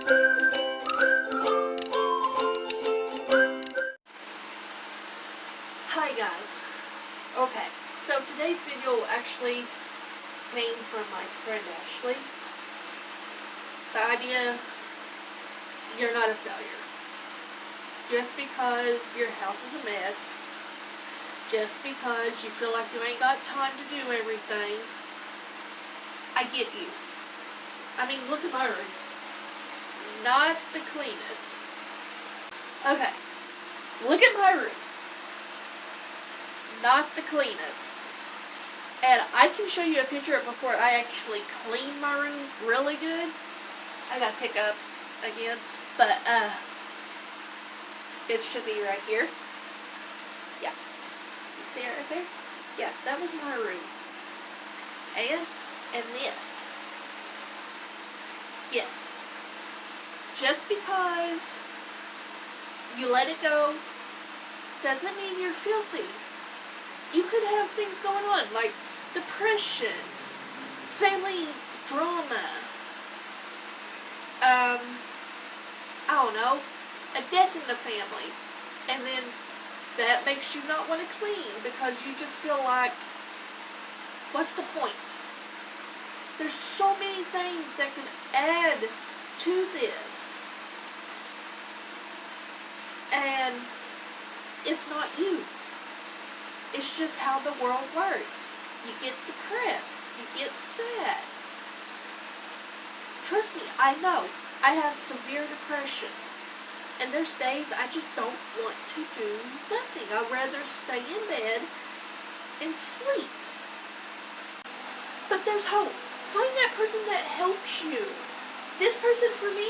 Hi guys. Okay, so today's video actually came from my friend Ashley. The idea, you're not a failure. Just because your house is a mess, just because you feel like you ain't got time to do everything, I get you. I mean, look at my room. Not the cleanest. Okay, look at my room. Not the cleanest. And I can show you a picture of before I actually cleaned my room really good. I gotta pick up again. But, it should be right here. Yeah. You see it right there? Yeah, that was my room. And this. Yes. Just because you let it go doesn't mean you're filthy. You could have things going on like depression, family drama, I don't know, a death in the family, and then that makes you not want to clean because you just feel like, what's the point? There's so many things that can add to this, and it's not you. It's just how the world works. You get depressed. You get sad. Trust me, I know. I have severe depression. And there's days I just don't want to do nothing. I'd rather stay in bed and sleep. But there's hope. Find that person that helps you. This person for me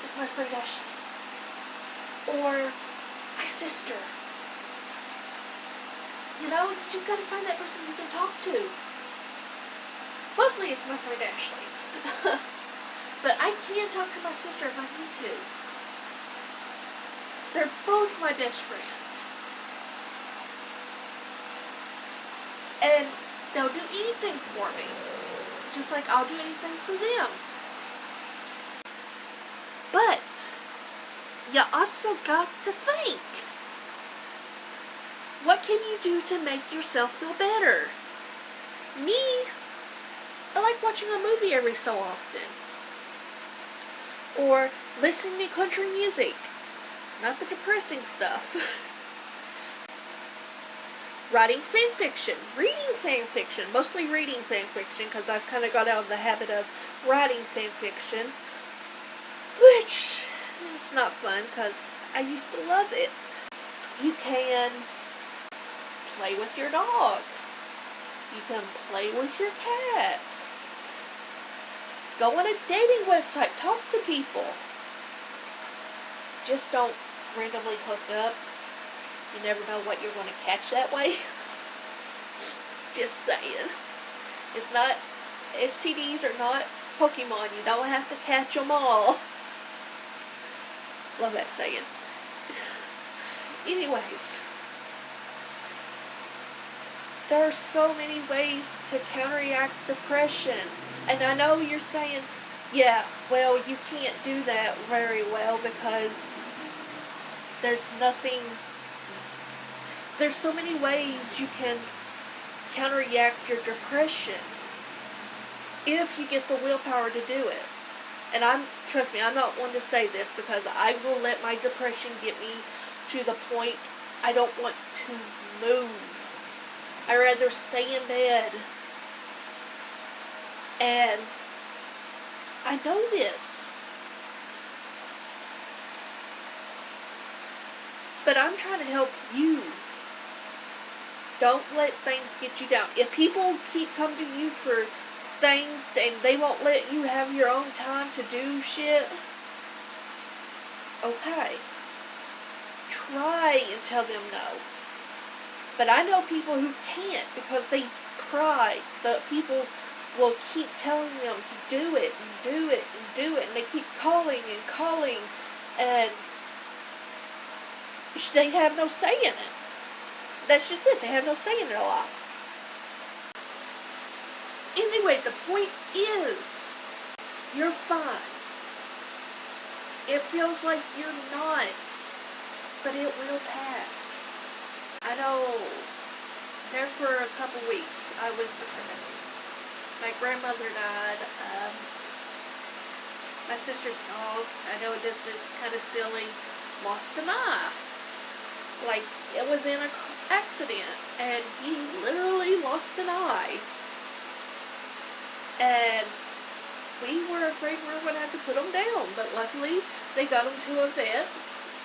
is my friend Ashley. Or my sister. You know, you just gotta find that person you can talk to. Mostly it's my friend Ashley. But I can talk to my sister if I need to. They're both my best friends. And they'll do anything for me. Just like I'll do anything for them. But you also got to think. What can you do to make yourself feel better? Me, I like watching a movie every so often. Or listening to country music. Not the depressing stuff. Writing fan fiction. Reading fan fiction. Mostly reading fan fiction because I've kind of got out of the habit of writing fan fiction. Which is not fun because I used to love it. You can play with your dog. You can play with your cat. Go on a dating website. Talk to people. Just don't randomly hook up. You never know what you're going to catch that way. Just saying. It's not, STDs are not Pokemon. You don't have to catch them all. Love that saying. Anyways. There are so many ways to counteract depression. And I know you're saying, yeah, well, you can't do that very well because there's so many ways you can counteract your depression if you get the willpower to do it. And trust me, I'm not one to say this because I will let my depression get me to the point I don't want to move. I'd rather stay in bed. And I know this. But I'm trying to help you. Don't let things get you down. If people keep coming to you for things and they won't let you have your own time to do shit, okay. Try and tell them no. But I know people who can't because they pry. The people will keep telling them to do it and do it and do it, and they keep calling and calling, and they have no say in it. That's just it. They have no say in their life. Anyway, the point is, you're fine. It feels like you're not, but it will pass. I know there for a couple weeks I was depressed. My grandmother died. My sister's dog, I know this is kind of silly, lost an eye. Like, it was in an accident, and he literally lost an eye. And we were afraid we were going to have to put him down, but luckily they got him to a vet,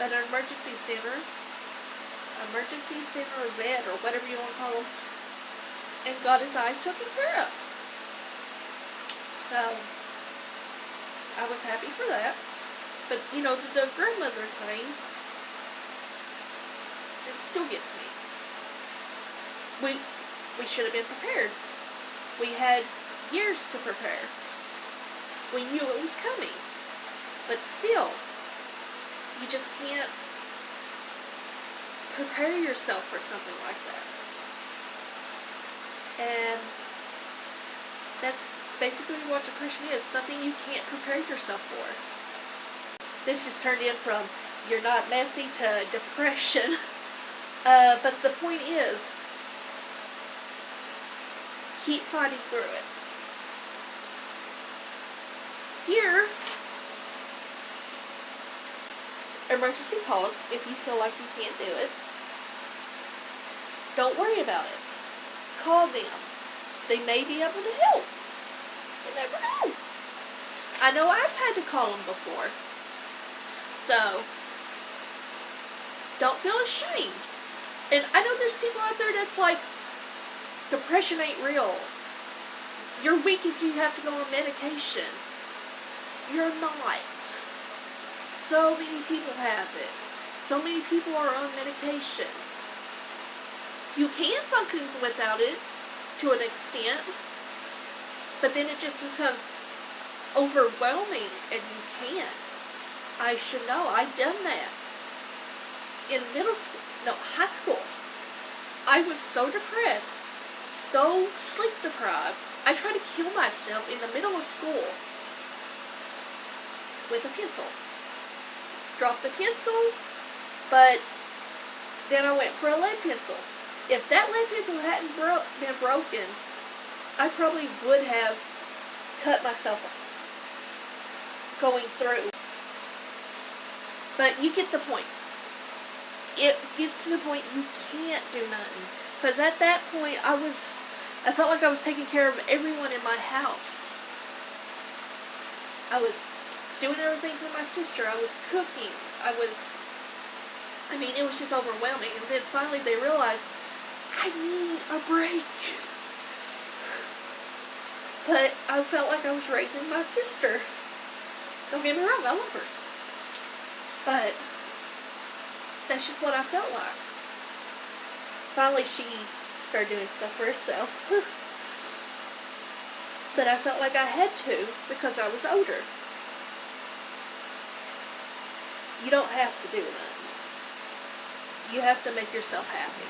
an emergency center or vet, or whatever you want to call him, and got his eye taken care of. So, I was happy for that. But, you know, the grandmother thing, it still gets me. We should have been prepared. We had years to prepare. We knew it was coming. But still, you just can't prepare yourself for something like that. And that's basically what depression is, something you can't prepare yourself for. This just turned in from you're not messy to depression. But the point is, keep fighting through it. Here, emergency calls if you feel like you can't do it. Don't worry about it. Call them. They may be able to help. You never know. I know I've had to call them before. So, don't feel ashamed. And I know there's people out there that's like, depression ain't real. You're weak if you have to go on medication. You're not. So many people have it. So many people are on medication. You can function without it to an extent, but then it just becomes overwhelming and you can't. I should know. I've done that. In high school. I was so depressed, so sleep deprived, I tried to kill myself in the middle of school with a pencil. Dropped the pencil, but then I went for a lead pencil. If that lead pencil hadn't been broken, I probably would have cut myself going through. But you get the point. It gets to the point you can't do nothing. Because at that point, I felt like I was taking care of everyone in my house. I was doing everything for my sister. I was cooking. It was just overwhelming. And then finally they realized, I need a break. But I felt like I was raising my sister. Don't get me wrong, I love her. But that's just what I felt like. Finally she started doing stuff for herself. But I felt like I had to because I was older. You don't have to do nothing. You have to make yourself happy.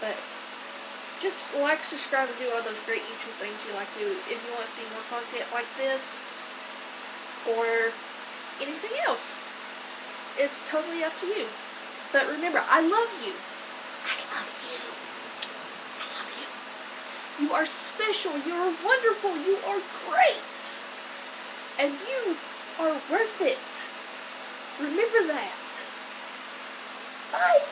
But just like, subscribe, and do all those great YouTube things you like to do. If you want to see more content like this or anything else, it's totally up to you. But remember, I love you. I love you. I love you. You are special. You are wonderful. You are great. And you are worth it. Remember that. Bye.